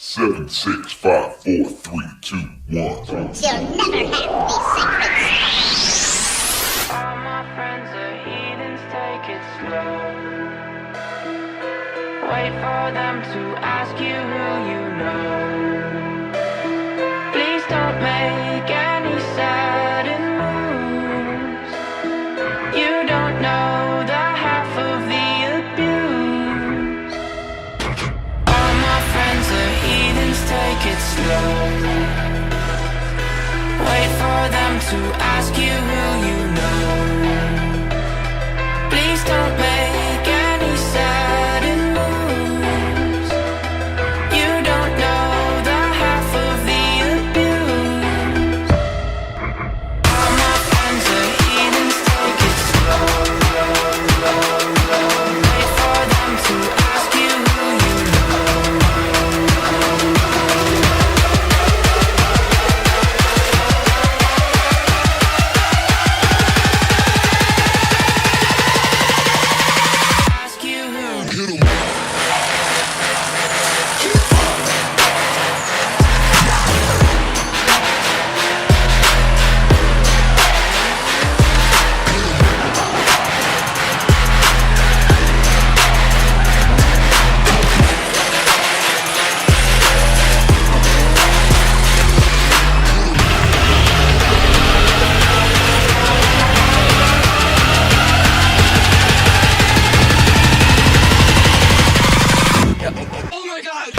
Seven, six, five, four, three, two, one. You'll never have these secrets. All my friends are heathens, take it slow. Wait for them to ask you who you know. Please don't make any sudden moves. You don't know the half of the abuse. All my friends are heathens, take it slow. Wait for them to ask you who you know. Please don't make any sudden moves. You don't know the half of the abuse. All my friends are heathens, take it slow. Wait for them to ask you who you know. Ask you who. Oh my God!